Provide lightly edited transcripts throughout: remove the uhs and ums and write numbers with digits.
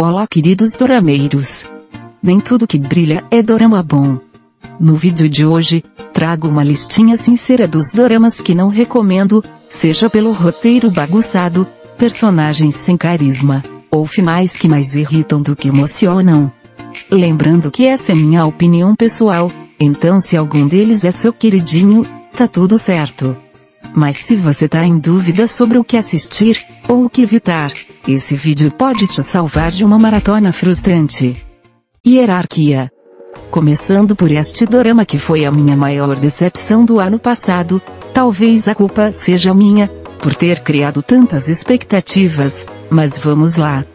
Olá queridos dorameiros! Nem tudo que brilha é dorama bom. No vídeo de hoje, trago uma listinha sincera dos doramas que não recomendo, seja pelo roteiro bagunçado, personagens sem carisma, ou finais que mais irritam do que emocionam. Lembrando que essa é minha opinião pessoal, então se algum deles é seu queridinho, tá tudo certo. Mas se você tá em dúvida sobre o que assistir, ou o que evitar, esse vídeo pode te salvar de uma maratona frustrante. Hierarquia. Começando por este dorama que foi a minha maior decepção do ano passado, talvez a culpa seja minha, por ter criado tantas expectativas, mas vamos lá.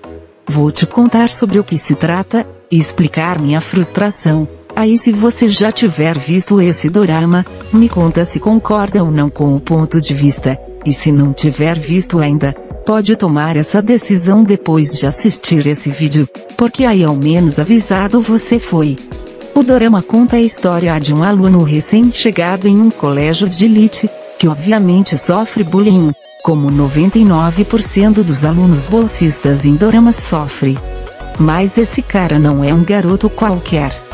Vou te contar sobre o que se trata, e explicar minha frustração. Aí se você já tiver visto esse dorama, me conta se concorda ou não com o ponto de vista, e se não tiver visto ainda, pode tomar essa decisão depois de assistir esse vídeo, porque aí ao menos avisado você foi. O dorama conta a história de um aluno recém-chegado em um colégio de elite, que obviamente sofre bullying, como 99% dos alunos bolsistas em doramas sofrem. Mas esse cara não é um garoto qualquer,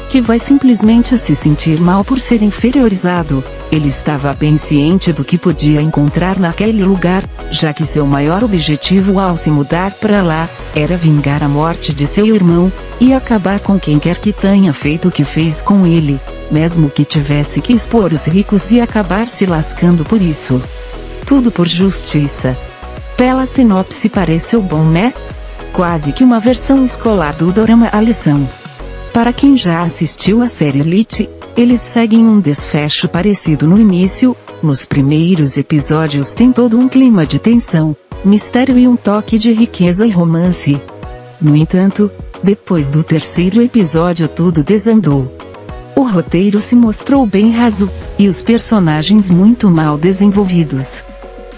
que vai simplesmente se sentir mal por ser inferiorizado. Ele estava bem ciente do que podia encontrar naquele lugar, já que seu maior objetivo ao se mudar para lá, era vingar a morte de seu irmão, e acabar com quem quer que tenha feito o que fez com ele, mesmo que tivesse que expor os ricos e acabar se lascando por isso. Tudo por justiça. Pela sinopse pareceu bom, né? Quase que uma versão escolar do dorama A Lição. Para quem já assistiu a série Elite, eles seguem um desfecho parecido no início. Nos primeiros episódios tem todo um clima de tensão, mistério e um toque de riqueza e romance. No entanto, depois do terceiro episódio tudo desandou. O roteiro se mostrou bem raso, e os personagens muito mal desenvolvidos.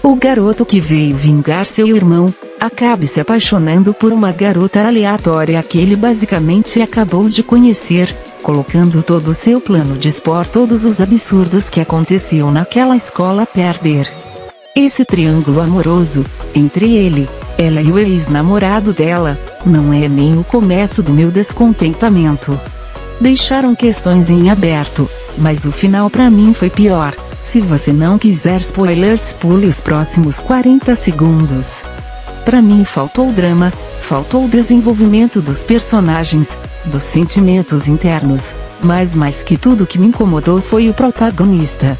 O garoto que veio vingar seu irmão, acaba se apaixonando por uma garota aleatória que ele basicamente acabou de conhecer, colocando todo o seu plano de expor todos os absurdos que aconteciam naquela escola a perder. Esse triângulo amoroso, entre ele, ela e o ex-namorado dela, não é nem o começo do meu descontentamento. Deixaram questões em aberto, mas o final pra mim foi pior. Se você não quiser spoilers, pule os próximos 40 segundos. Pra mim faltou drama, faltou o desenvolvimento dos personagens, dos sentimentos internos, mas mais que tudo o que me incomodou foi o protagonista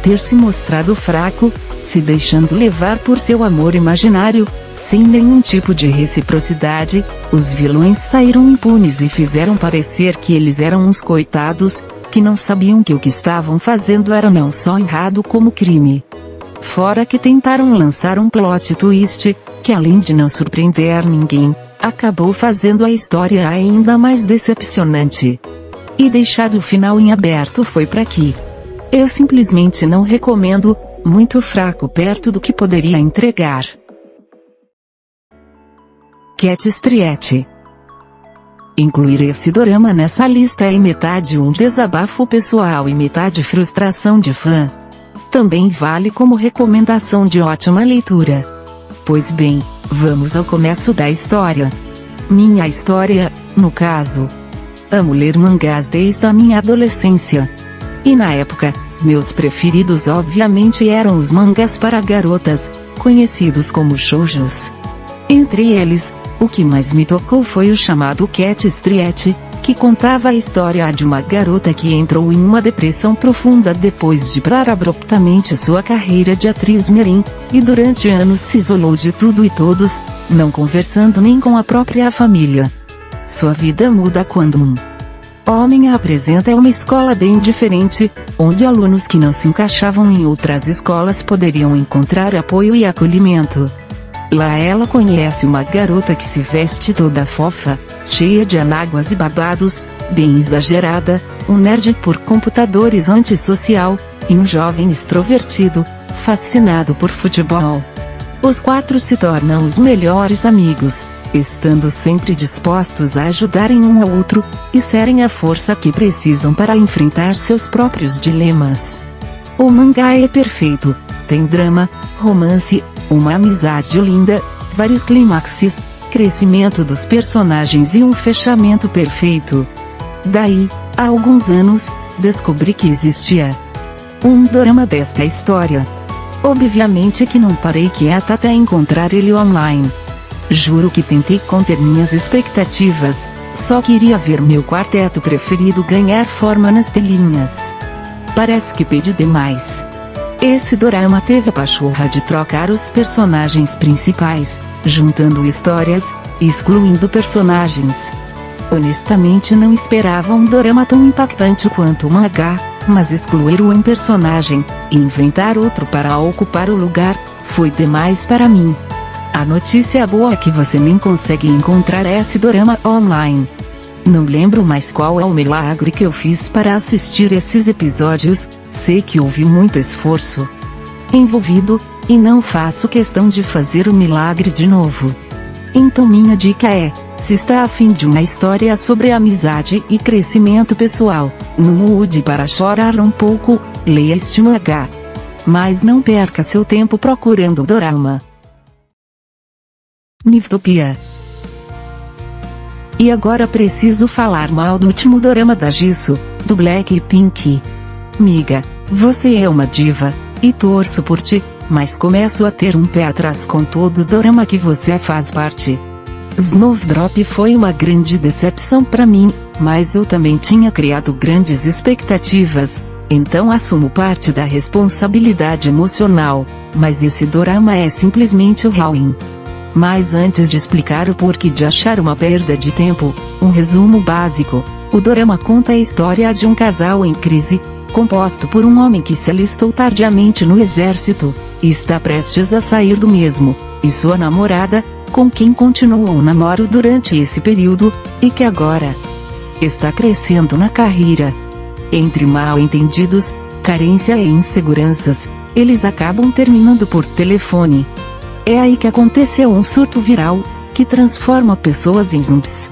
ter se mostrado fraco, se deixando levar por seu amor imaginário, sem nenhum tipo de reciprocidade. Os vilões saíram impunes e fizeram parecer que eles eram uns coitados, que não sabiam que o que estavam fazendo era não só errado como crime. Fora que tentaram lançar um plot twist, que além de não surpreender ninguém, acabou fazendo a história ainda mais decepcionante. E deixar o final em aberto foi pra quê? Eu simplesmente não recomendo, muito fraco perto do que poderia entregar. Cat Striette. Incluir esse dorama nessa lista é metade um desabafo pessoal e metade frustração de fã. Também vale como recomendação de ótima leitura. Pois bem, vamos ao começo da história. Minha história, no caso. Amo ler mangás desde a minha adolescência. E na época, meus preferidos obviamente eram os mangás para garotas, conhecidos como shoujos. Entre eles, o que mais me tocou foi o chamado Cat Striette, que contava a história de uma garota que entrou em uma depressão profunda depois de parar abruptamente sua carreira de atriz mirim, e durante anos se isolou de tudo e todos, não conversando nem com a própria família. Sua vida muda quando um homem a apresenta uma escola bem diferente, onde alunos que não se encaixavam em outras escolas poderiam encontrar apoio e acolhimento. Lá ela conhece uma garota que se veste toda fofa, cheia de anáguas e babados, bem exagerada, um nerd por computadores antissocial, e um jovem extrovertido, fascinado por futebol. Os quatro se tornam os melhores amigos, estando sempre dispostos a ajudarem um ao outro, e serem a força que precisam para enfrentar seus próprios dilemas. O mangá é perfeito, tem drama, romance, uma amizade linda, vários clímaxes, crescimento dos personagens e um fechamento perfeito. Daí, há alguns anos, descobri que existia um dorama desta história. Obviamente que não parei quieta até encontrar ele online. Juro que tentei conter minhas expectativas, só queria ver meu quarteto preferido ganhar forma nas telinhas. Parece que pedi demais. Esse dorama teve a pachorra de trocar os personagens principais, juntando histórias, e excluindo personagens. Honestamente não esperava um dorama tão impactante quanto o mangá, mas excluir um personagem, e inventar outro para ocupar o lugar, foi demais para mim. A notícia boa é que você nem consegue encontrar esse dorama online. Não lembro mais qual é o milagre que eu fiz para assistir esses episódios, sei que houve muito esforço envolvido, e não faço questão de fazer o milagre de novo. Então minha dica é, se está a fim de uma história sobre amizade e crescimento pessoal, no mood para chorar um pouco, leia este mangá. Mas não perca seu tempo procurando dorama. Niftopia. E agora preciso falar mal do último dorama da Jisoo, do Blackpink. Miga, você é uma diva, e torço por ti, mas começo a ter um pé atrás com todo o dorama que você faz parte. Snowdrop foi uma grande decepção para mim, mas eu também tinha criado grandes expectativas, então assumo parte da responsabilidade emocional, mas esse dorama é simplesmente ruim. Mas antes de explicar o porquê de achar uma perda de tempo, um resumo básico. O dorama conta a história de um casal em crise, composto por um homem que se alistou tardiamente no exército, e está prestes a sair do mesmo, e sua namorada, com quem continuou o namoro durante esse período, e que agora está crescendo na carreira. Entre mal-entendidos, carência e inseguranças, eles acabam terminando por telefone. É aí que aconteceu um surto viral, que transforma pessoas em zumbis.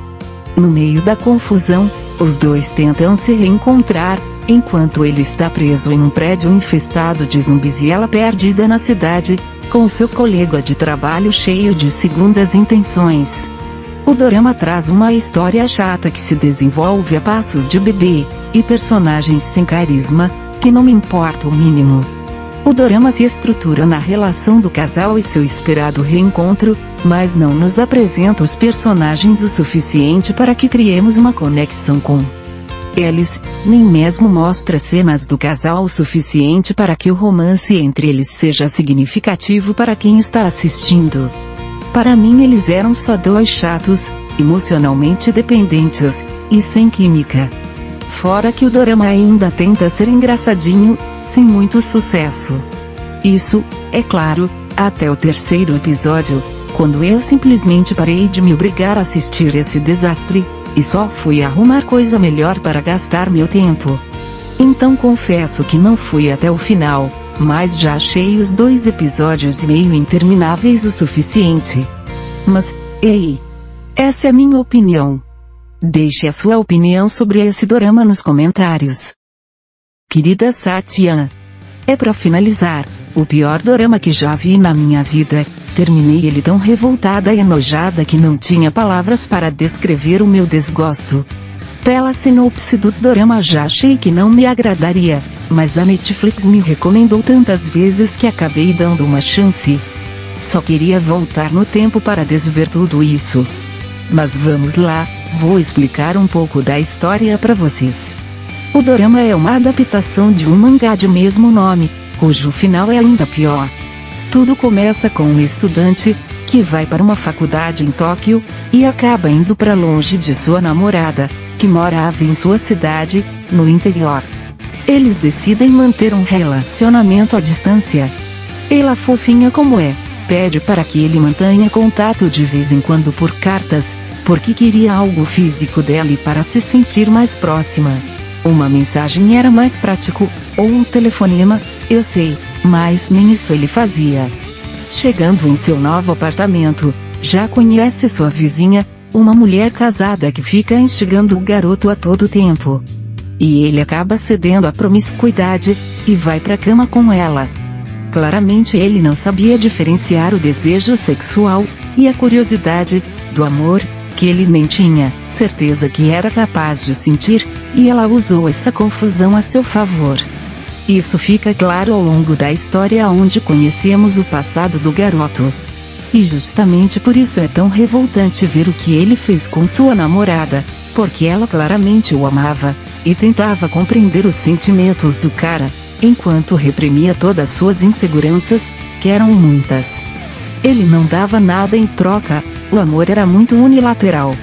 No meio da confusão, os dois tentam se reencontrar, enquanto ele está preso em um prédio infestado de zumbis e ela perdida na cidade, com seu colega de trabalho cheio de segundas intenções. O dorama traz uma história chata que se desenvolve a passos de bebê, e personagens sem carisma, que não me importa o mínimo. O dorama se estrutura na relação do casal e seu esperado reencontro, mas não nos apresenta os personagens o suficiente para que criemos uma conexão com eles, nem mesmo mostra cenas do casal o suficiente para que o romance entre eles seja significativo para quem está assistindo. Para mim eles eram só dois chatos, emocionalmente dependentes, e sem química. Fora que o dorama ainda tenta ser engraçadinho, sem muito sucesso. Isso, é claro, até o terceiro episódio, quando eu simplesmente parei de me obrigar a assistir esse desastre, e só fui arrumar coisa melhor para gastar meu tempo. Então confesso que não fui até o final, mas já achei os 2 episódios meio intermináveis o suficiente. Mas, ei! Essa é minha opinião. Deixe a sua opinião sobre esse dorama nos comentários. Querida Satya. É pra finalizar, o pior dorama que já vi na minha vida. Terminei ele tão revoltada e enojada que não tinha palavras para descrever o meu desgosto. Pela sinopse do dorama já achei que não me agradaria, mas a Netflix me recomendou tantas vezes que acabei dando uma chance. Só queria voltar no tempo para desver tudo isso. Mas vamos lá, vou explicar um pouco da história para vocês. O dorama é uma adaptação de um mangá de mesmo nome, cujo final é ainda pior. Tudo começa com um estudante, que vai para uma faculdade em Tóquio, e acaba indo para longe de sua namorada, que morava em sua cidade, no interior. Eles decidem manter um relacionamento à distância. Ela, fofinha como é, pede para que ele mantenha contato de vez em quando por cartas, porque queria algo físico dela para se sentir mais próxima. Uma mensagem era mais prático, ou um telefonema, eu sei, mas nem isso ele fazia. Chegando em seu novo apartamento, já conhece sua vizinha, uma mulher casada que fica instigando o garoto a todo tempo. E ele acaba cedendo à promiscuidade, e vai pra cama com ela. Claramente ele não sabia diferenciar o desejo sexual e a curiosidade, do amor, que ele nem tinha certeza que era capaz de sentir, e ela usou essa confusão a seu favor. Isso fica claro ao longo da história onde conhecemos o passado do garoto. E justamente por isso é tão revoltante ver o que ele fez com sua namorada, porque ela claramente o amava, e tentava compreender os sentimentos do cara, enquanto reprimia todas suas inseguranças, que eram muitas. Ele não dava nada em troca, o amor era muito unilateral.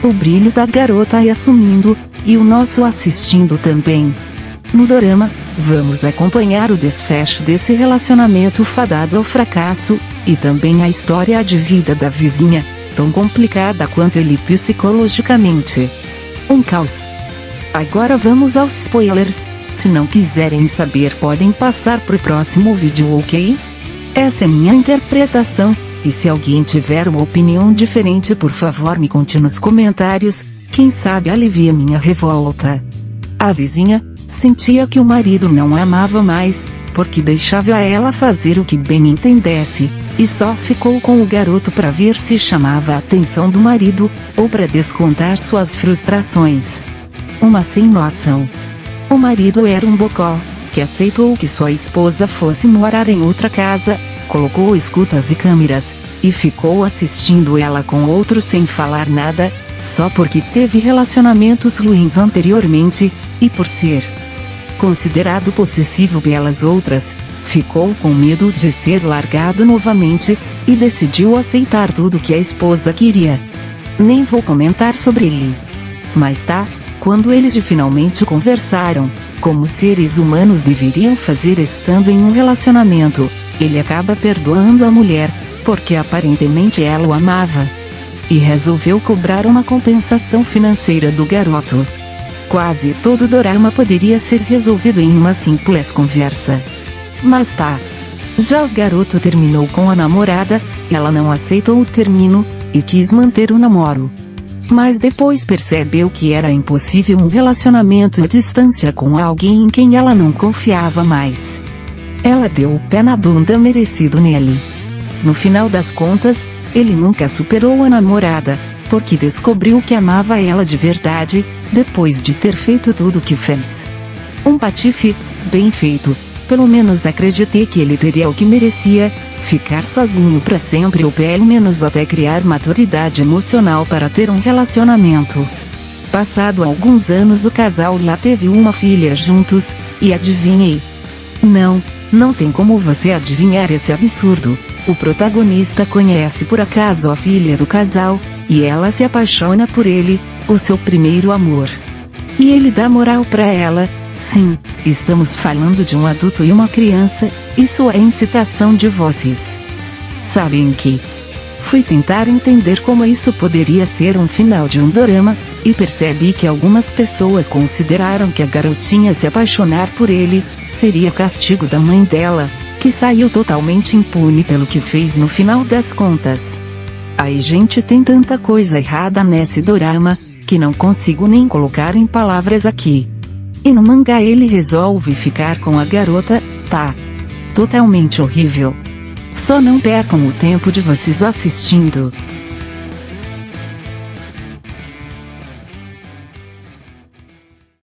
O brilho da garota ia sumindo, e o nosso assistindo também. No dorama, vamos acompanhar o desfecho desse relacionamento fadado ao fracasso, e também a história de vida da vizinha, tão complicada quanto ele psicologicamente. Um caos. Agora vamos aos spoilers. Se não quiserem saber, podem passar pro próximo vídeo, ok? Essa é minha interpretação, e se alguém tiver uma opinião diferente, por favor me conte nos comentários, quem sabe alivia minha revolta. A vizinha sentia que o marido não a amava mais, porque deixava ela fazer o que bem entendesse, e só ficou com o garoto para ver se chamava a atenção do marido, ou para descontar suas frustrações. Uma sem noção. O marido era um bocó, que aceitou que sua esposa fosse morar em outra casa, colocou escutas e câmeras, e ficou assistindo ela com outro sem falar nada, só porque teve relacionamentos ruins anteriormente, e por ser considerado possessivo pelas outras, ficou com medo de ser largado novamente, e decidiu aceitar tudo que a esposa queria. Nem vou comentar sobre ele. Mas tá, quando eles finalmente conversaram, como seres humanos deveriam fazer estando em um relacionamento, ele acaba perdoando a mulher, porque aparentemente ela o amava. E resolveu cobrar uma compensação financeira do garoto. Quase todo o dorama poderia ser resolvido em uma simples conversa. Mas tá. Já o garoto terminou com a namorada, ela não aceitou o término, e quis manter o namoro. Mas depois percebeu que era impossível um relacionamento à distância com alguém em quem ela não confiava mais. Ela deu o pé na bunda merecido nele. No final das contas, ele nunca superou a namorada, porque descobriu que amava ela de verdade, depois de ter feito tudo o que fez. Um patife, bem feito. Pelo menos acreditei que ele teria o que merecia, ficar sozinho para sempre ou pelo menos até criar maturidade emocional para ter um relacionamento. Passado alguns anos o casal lá teve uma filha juntos, e adivinhei? Não tem como você adivinhar esse absurdo. O protagonista conhece por acaso a filha do casal, e ela se apaixona por ele, o seu primeiro amor. E ele dá moral pra ela. Sim, estamos falando de um adulto e uma criança, isso é incitação de vozes. Sabem que fui tentar entender como isso poderia ser um final de um dorama, e percebi que algumas pessoas consideraram que a garotinha se apaixonar por ele seria castigo da mãe dela, que saiu totalmente impune pelo que fez no final das contas. Aí gente, tem tanta coisa errada nesse dorama, que não consigo nem colocar em palavras aqui. E no mangá ele resolve ficar com a garota, tá? Totalmente horrível. Só não percam o tempo de vocês assistindo.